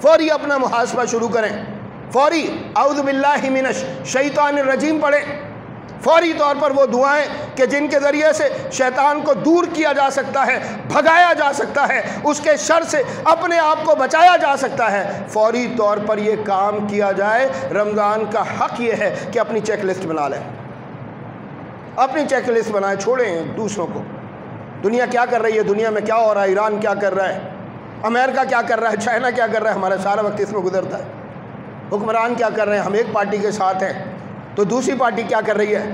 فوری اپنا محاسبہ شروع کریں، فوری اعوذ باللہ من الشیطان الرجیم پڑھیں، فوری طور پر وہ دعائیں کہ جن کے ذریعے سے شیطان کو دور کیا جا سکتا ہے، بھگایا جا سکتا ہے، اس کے شر سے اپنے آپ کو بچایا جا سکتا ہے، فوری طور پر یہ کام کیا جائے۔ رمضان کا حق یہ ہے کہ اپنی چیک لسٹ بنا لیں، اپنی چیک لسٹ بنائیں، چھوڑیں دوسروں کو۔ دنیا کیا کر رہی ہے، دنیا میں کیا ہو رہا ہے، ایران کیا کر رہا ہے، امریکہ کیا کر رہا ہے، چائنا کیا کر رہا ہے، ہمارا سارا وقت اس میں گزرتا ہے۔ حکمران کیا کر رہے ہیں، ہم ایک پارٹی کے ساتھ ہیں تو دوسری پارٹی کیا کر رہی ہے۔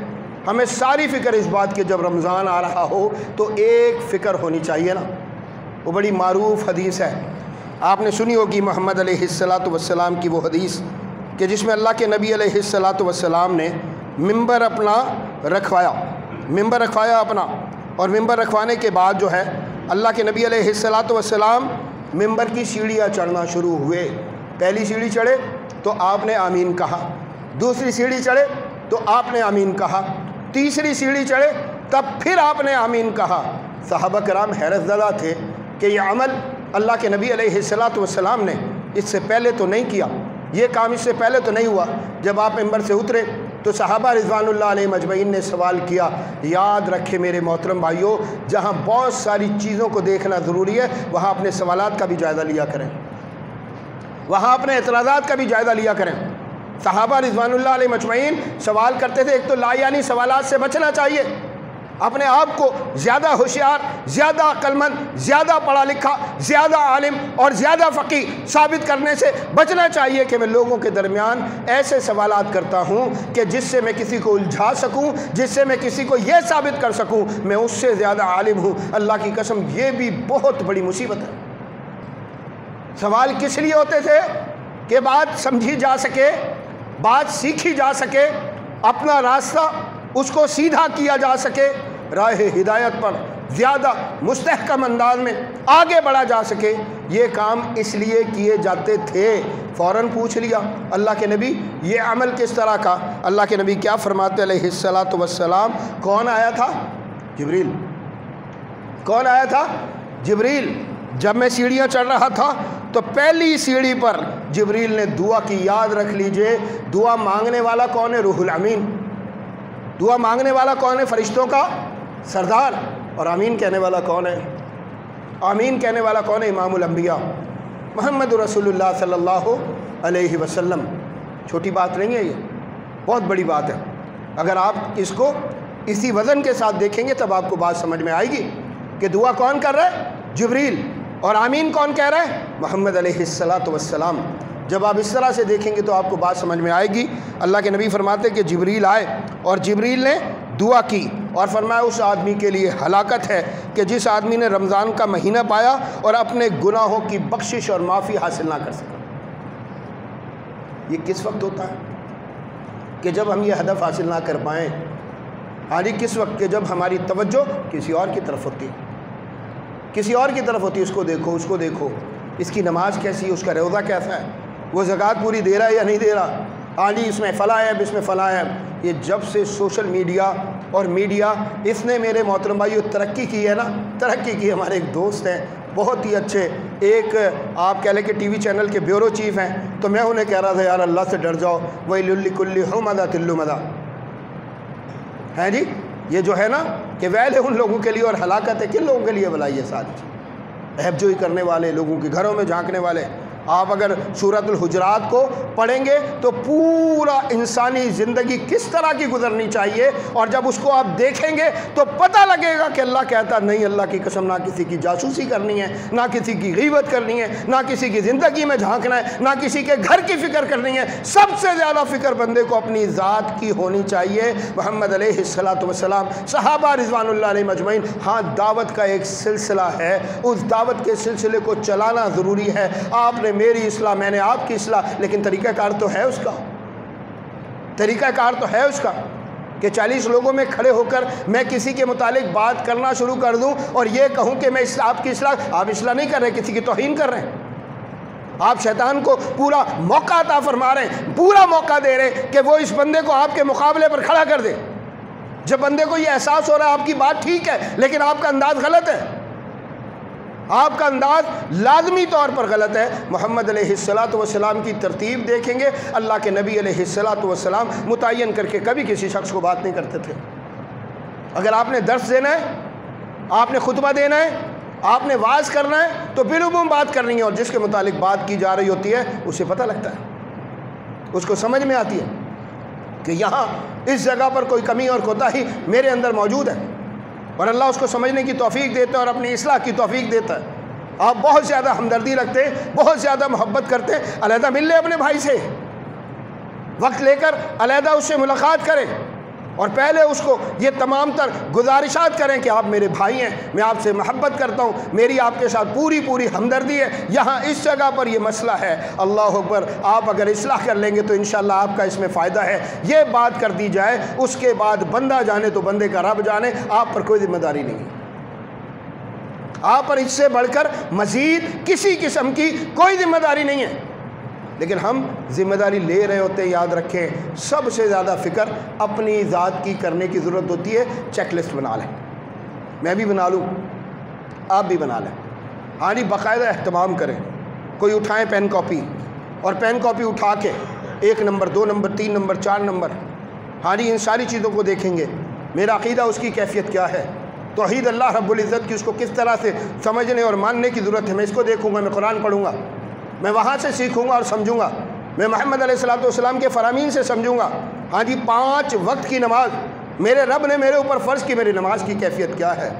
ہمیں ساری فکر اس بات کی جب رمضان آ رہا ہو تو ایک فکر ہونی چاہیے نا۔ وہ بڑی معروف حدیث ہے، آپ نے سنی ہوگی، محمد علیہ السلام کی وہ حدیث کہ جس میں اللہ کے نبی علیہ السلام نے ممبر اپنا رکھوایا اپنا، اور ممبر رکھوانے کے بعد جو ہے اللہ کے نبی علیہ السلام ممبر کی سیڑھیاں چڑھنا شروع ہوئے۔ پہلی سیڑھی چڑھے تو آپ نے آمین کہا، دوسری سیڑھی چڑھے تو آپ نے آمین کہا، تیسری سیڑھی چڑھے تب پھر آپ نے آمین کہا۔ صحابہ کرام حیرت زدہ تھے کہ یہ عمل اللہ کے نبی علیہ السلام نے اس سے پہلے تو نہیں کیا، یہ کام اس سے پہلے تو نہیں ہوا۔ جب آپ ممبر سے اترے تو صحابہ رضوان اللہ علیہ مجمعین نے سوال کیا، یاد رکھے میرے محترم بھائیوں، جہاں بہت ساری چیزوں کو دیکھنا ضروری ہے وہاں اپنے سوالات کا بھی جائزہ لیا کریں، وہاں اپنے اعتراضات کا بھی جائزہ لیا کریں۔ صحابہ رضوان اللہ علیہ مجمعین سوال کرتے تھے، ایک تو لا یعنی سوالات سے بچنا چاہیے، اپنے آپ کو زیادہ ہوشیار، زیادہ عقل مند، زیادہ پڑھا لکھا، زیادہ عالم اور زیادہ فقیہ ثابت کرنے سے بچنا چاہیے کہ میں لوگوں کے درمیان ایسے سوالات کرتا ہوں کہ جس سے میں کسی کو الجھا سکوں، جس سے میں کسی کو یہ ثابت کر سکوں میں اس سے زیادہ عالم ہوں۔ اللہ کی قسم یہ بھی بہت بڑی مصیبت ہے۔ سوال کس لیے ہوتے تھے کہ بات سمجھی جا سکے، بات سیکھی جا سکے، اپنا راستہ اس کو سیدھا کیا جا سکے، راہ ہدایت پر زیادہ مستحکم انداز میں آگے بڑھا جا سکے۔ یہ کام اس لیے کیے جاتے تھے۔ فوراً پوچھ لیا اللہ کے نبی یہ عمل کس طرح کا؟ اللہ کے نبی کیا فرماتے علیہ السلام؟ کون آیا تھا؟ جبریل۔ کون آیا تھا؟ جبریل۔ جب میں سیڑھیاں چڑھ رہا تھا تو پہلی سیڑھی پر جبریل نے دعا کی۔ یاد رکھ لیجئے، دعا مانگنے والا کون ہے؟ روح الامین۔ دعا مانگنے والا کون ہے؟ فرشتوں کا سردار۔ اور آمین کہنے والا کون ہے؟ آمین کہنے والا کون ہے؟ امام الانبیاء محمد رسول اللہ صلی اللہ علیہ وسلم۔ چھوٹی بات نہیں ہے، یہ بہت بڑی بات ہے۔ اگر آپ اس کو اسی وزن کے ساتھ دیکھیں گے تب آپ کو بات سمجھ میں آئے گی کہ دعا کون کر رہا ہے؟ جبریل۔ اور آمین کون کہہ رہا ہے؟ محمد علیہ السلام۔ جب آپ اس طرح سے دیکھیں گے تو آپ کو بات سمجھ میں آئے گی۔ اللہ کے نبی فرماتے کہ جبریل آئے اور جبریل نے دعا کی اور فرمایا اس آدمی کے لیے ہلاکت ہے کہ جس آدمی نے رمضان کا مہینہ پایا اور اپنے گناہوں کی بخشش اور معافی حاصل نہ کر سکا۔ یہ کس وقت ہوتا ہے؟ کہ جب ہم یہ ہدف حاصل نہ کر پائیں۔ حالی کس وقت؟ کہ جب ہماری توجہ کسی اور کی طرف ہوتی ہے، کسی اور کی طرف ہوتی ہے۔ اس کو دیکھو، اس کو دیکھو، اس کی نماز کیسی ہے، اس کا روزہ کیسا ہے، وہ زکوٰۃ پوری دے رہا ہے یا نہیں دے رہا، عالی اس میں فلاں ہے، اس میں فلاں ہے۔ یہ جب سے سوشل میڈیا اور میڈیا اس نے میرے محترم بھائیو ترقی کی ہے نا، ترقی کی۔ ہمارے ایک دوست ہیں بہت ہی اچھے، ایک آپ کہہ لیں کہ ٹی وی چینل کے بیورو چیف ہیں، تو میں انہیں کہہ رہا تھا یار اللہ سے ڈر جاؤ، وَيْلٌ لِكُلِّ ہُمَزَةٍ لُمَزَةٍ ہے جی۔ یہ جو ہے نا کہ ویل ہے ان لوگوں کے لیے اور ہلاکت ہے کن لوگوں کے لیے؟ بلائیے ساری عیب جوئی کرنے والے لوگوں کے گھروں میں جھانکنے والے۔ آپ اگر سورۃ الحجرات کو پڑھیں گے تو پورا انسانی زندگی کس طرح کی گزرنی چاہیے، اور جب اس کو آپ دیکھیں گے تو پتہ لگے گا کہ اللہ کہتا نہیں، اللہ کی قسم نہ کسی کی جاسوسی کرنی ہے، نہ کسی کی غیبت کرنی ہے، نہ کسی کی زندگی میں جھانکنا ہے، نہ کسی کے گھر کی فکر کرنی ہے۔ سب سے زیادہ فکر بندے کو اپنی ذات کی ہونی چاہیے۔ محمد علیہ السلام، صحابہ رضوان اللہ علیہ مجمعین۔ ہاں دعوت کا ایک سلسلہ ہے، اس دعوت کے سلسلے کو چلانا ضروری ہے۔ آپ نے میری اصلاح، میں نے آپ کی اصلاح، لیکن طریقہ کار تو ہے اس کا، طریقہ کار تو ہے اس کا کہ 40 لوگوں میں کھڑے ہو کر میں کسی کے متعلق بات کرنا شروع کر دوں اور یہ کہوں کہ میں آپ کی اصلاح، آپ اصلاح نہیں کر رہے، کسی کی توہین کر رہے ہیں۔ آپ شیطان کو پورا موقع عطا فرما رہے ہیں، پورا موقع دے رہے ہیں کہ وہ اس بندے کو آپ کے مقابلے پر کھڑا کر دے۔ جب بندے کو یہ احساس ہو رہا ہے آپ کی بات ٹھیک ہے لیکن آپ کا انداز غلط ہے، آپ کا انداز لازمی طور پر غلط ہے۔ محمد علیہ السلام کی ترتیب دیکھیں گے، اللہ کے نبی علیہ السلام متعین کر کے کبھی کسی شخص کو بات نہیں کرتے تھے۔ اگر آپ نے درس دینا ہے، آپ نے خطبہ دینا ہے، آپ نے وعظ کرنا ہے تو بالعموم بات کرنی ہے، اور جس کے متعلق بات کی جا رہی ہوتی ہے اسے پتہ لگتا ہے، اس کو سمجھ میں آتی ہے کہ یہاں اس جگہ پر کوئی کمی اور کوتاہی میرے اندر موجود ہے، اور اللہ اس کو سمجھنے کی توفیق دیتا ہے اور اپنی اصلاح کی توفیق دیتا ہے۔ آپ بہت زیادہ ہمدردی رکھتے ہیں، بہت زیادہ محبت کرتے ہیں، علیحدہ مل لیں اپنے بھائی سے، وقت لے کر علیحدہ اس سے ملاقات کریں، اور پہلے اس کو یہ تمام تر گزارشات کریں کہ آپ میرے بھائی ہیں، میں آپ سے محبت کرتا ہوں، میری آپ کے ساتھ پوری ہمدردی ہے، یہاں اس جگہ پر یہ مسئلہ ہے، اللہ اکبر، آپ اگر اصلاح کر لیں گے تو انشاءاللہ آپ کا اس میں فائدہ ہے، یہ بات کر دی جائے۔ اس کے بعد بندہ جانے تو بندے کا رب جانے، آپ پر کوئی ذمہ داری نہیں ہے، آپ پر اس سے بڑھ کر مزید کسی قسم کی کوئی ذمہ داری نہیں ہے، لیکن ہم ذمہ داری لے رہے ہوتے ہیں۔ یاد رکھیں، سب سے زیادہ فکر اپنی ذات کی کرنے کی ضرورت ہوتی ہے۔ چیک لسٹ بنا لیں، میں بھی بنا لوں، آپ بھی بنا لیں، ہاں جی، باقاعدہ اہتمام کریں۔ کوئی اٹھائیں پین کاپی، اور پین کاپی اٹھا کے 1 نمبر 2 نمبر 3 نمبر 4 نمبر، ہاں جی، ان ساری چیزوں کو دیکھیں گے، میرا عقیدہ اس کی کیفیت کیا ہے، توحید اللہ رب العزت کی اس کو کس طرح سے سمجھنے اور ماننے کی ضرورت ہے۔ میں اس کو دیکھوں گا، میں قرآن پڑھوں گا، میں وہاں سے سیکھوں گا اور سمجھوں گا، میں محمد علیہ السلام کے فرامین سے سمجھوں گا۔ ہاں جی، 5 وقت کی نماز میرے رب نے میرے اوپر فرض کی، میری نماز کی کیفیت کیا ہے،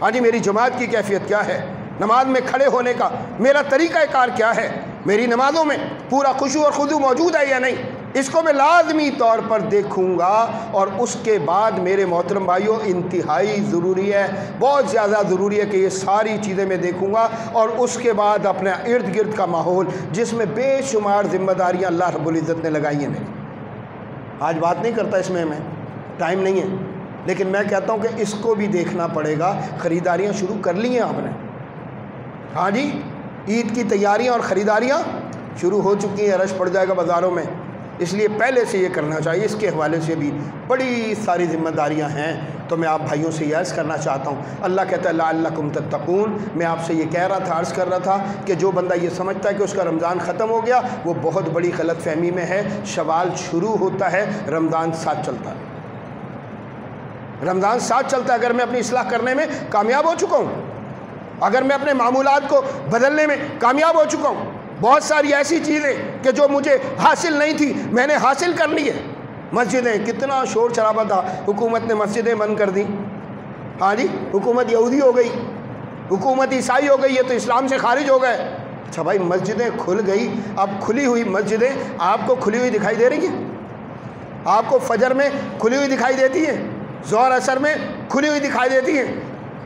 ہاں جی، میری جماعت کی کیفیت کیا ہے، نماز میں کھڑے ہونے کا میرا طریقہ کار کیا ہے، میری نمازوں میں پورا خشوع اور خضوع موجود ہے یا نہیں، اس کو میں لازمی طور پر دیکھوں گا۔ اور اس کے بعد میرے محترم بھائیوں، انتہائی ضروری ہے، بہت زیادہ ضروری ہے کہ یہ ساری چیزیں میں دیکھوں گا، اور اس کے بعد اپنے ارد گرد کا ماحول جس میں بے شمار ذمہ داریاں اللہ رب العزت نے لگائی ہیں، میری آج بات نہیں کرتا اس میں، ٹائم نہیں ہے، لیکن میں کہتا ہوں کہ اس کو بھی دیکھنا پڑے گا۔ خریداریاں شروع کر لی ہیں آپ نے، ہاں جی، عید کی تیاریاں اور خریداریاں شروع ہو چکی ہیں، رش پڑ جائے گا بازاروں میں، اس لیے پہلے سے یہ کرنا چاہیے۔ اس کے حوالے سے بھی بڑی ساری ذمہ داریاں ہیں، تو میں آپ بھائیوں سے یہ عرض کرنا چاہتا ہوں، اللہ کہتا ہے لعلکم تتقون۔ میں آپ سے یہ کہہ رہا تھا، عرض کر رہا تھا کہ جو بندہ یہ سمجھتا ہے کہ اس کا رمضان ختم ہو گیا، وہ بہت بڑی غلط فہمی میں ہے۔ شوال شروع ہوتا ہے، رمضان ساتھ چلتا ہے، رمضان ساتھ چلتا ہے۔ اگر میں اپنی اصلاح کرنے میں کامیاب ہو چکا ہوں، اگر میں اپنے معمولات کو بدلنے میں کامیاب ہو چکا ہوں، بہت ساری ایسی چیزیں کہ جو مجھے حاصل نہیں تھی میں نے حاصل کر لی ہے۔ مسجدیں، کتنا شور شرابہ تھا، حکومت نے مسجدیں بند کر دیں، ہاں جی، حکومت یہودی ہو گئی، حکومت عیسائی ہو گئی، یہ تو اسلام سے خارج ہو گئے۔ اچھا بھائی، مسجدیں کھل گئی، اب کھلی ہوئی مسجدیں آپ کو کھلی ہوئی دکھائی دے رہی ہیں؟ آپ کو فجر میں کھلی ہوئی دکھائی دیتی ہیں، ظہر عصر میں کھلی ہوئی دکھائی دیتی ہیں؟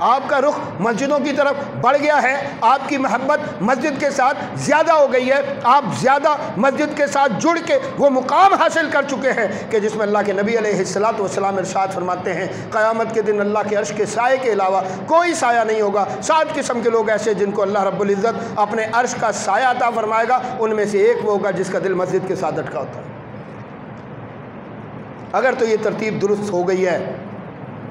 آپ کا رخ مسجدوں کی طرف بڑھ گیا ہے، آپ کی محبت مسجد کے ساتھ زیادہ ہو گئی ہے، آپ زیادہ مسجد کے ساتھ جڑ کے وہ مقام حاصل کر چکے ہیں کہ جس میں اللہ کے نبی علیہ السلام ارشاد فرماتے ہیں، قیامت کے دن اللہ کے عرش کے سائے کے علاوہ کوئی سایہ نہیں ہوگا۔ 7 قسم کے لوگ ایسے جن کو اللہ رب العزت اپنے عرش کا سایہ عطا فرمائے گا، ان میں سے ایک وہ ہوگا جس کا دل مسجد کے ساتھ اٹکا ہوتا ہے۔ اگر تو یہ ترتیب درست ہو گئی ہے،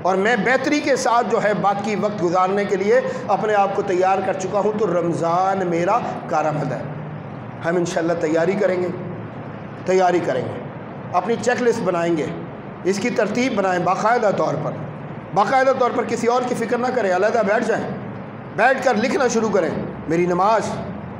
اور میں بہتری کے ساتھ جو ہے باقی وقت گزارنے کے لیے اپنے آپ کو تیار کر چکا ہوں، تو رمضان میرا کارآمد ہے۔ ہم انشاءاللہ تیاری کریں گے، اپنی چیک لسٹ بنائیں گے، اس کی ترتیب بنائیں باقاعدہ طور پر کسی اور کی فکر نہ کریں، علیحدہ بیٹھ جائیں، بیٹھ کر لکھنا شروع کریں، میری نماز،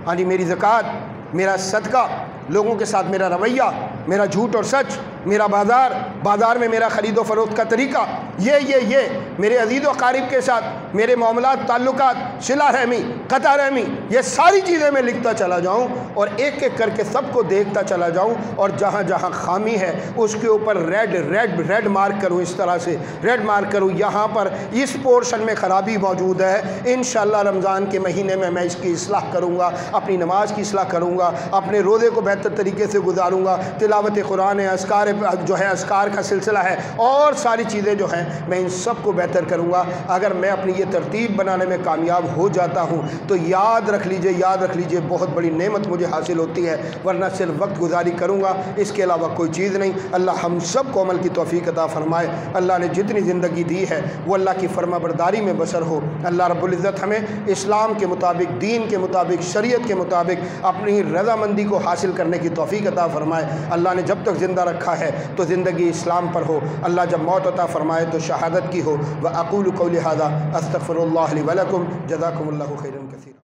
ہاں جی، میری زکوٰۃ، میرا صدقہ، لوگوں کے ساتھ میرا رویہ، میرا جھوٹ اور سچ، میرا بازار میں میرا خرید و فروخت کا طریقہ، یہ میرے عزیز و اقارب کے ساتھ میرے معاملات، تعلقات، صلہ رحمی، قطع رحمی، یہ ساری چیزیں میں لکھتا چلا جاؤں، اور ایک ایک کر کے سب کو دیکھتا چلا جاؤں، اور جہاں جہاں خامی ہے اس کے اوپر ریڈ مارک کروں، اس طرح سے ریڈ مارک کروں، یہاں پر اس پورشن میں خرابی موجود ہے، انشاءاللہ رمضان کے مہینے میں اس کی اصلاح کروں گا، اپنی نماز کی اصلاح کروں گا، اپنے روزے کو بہتر طریقے سے گزاروں گا، تلاوت قرآن، اذکار جو ہے اذکار کا سلسلہ ہے، اور ساری چیزیں جو ہیں میں ان سب کو بہتر کروں گا۔ اگر میں اپنی یہ ترتیب بنانے میں کامیاب ہو جاتا ہوں تو یاد رکھ لیجئے بہت بڑی نعمت مجھے حاصل ہوتی ہے، ورنہ صرف وقت گزاری کروں گا، اس کے علاوہ کوئی چیز نہیں۔ اللہ ہم سب کو عمل کی توفیق عطا فرمائے۔ اللہ نے جتنی زندگی دی ہے وہ اللہ کی فرما برداری میں بسر ہو۔ اللہ رب العزت ہمیں اسلام کے مطابق، دین کے مطابق، شریعت کے مطابق اپنی رضامندی کو حاصل کرنے کی توفیق عطا فرمائے۔ اللہ نے جب تک زندہ رکھا ہے تو زندگی اسلام پر ہو، اللہ جب موت عطا فرمائے تو شہادت کی ہو۔ وَأَقُولُ قَوْلِي هَذَا أَسْتَغْفِرُ اللَّهَ لِي وَلَكُمْ جَزَاكُمُ اللَّهُ خَيْرًا كَثِيرًا۔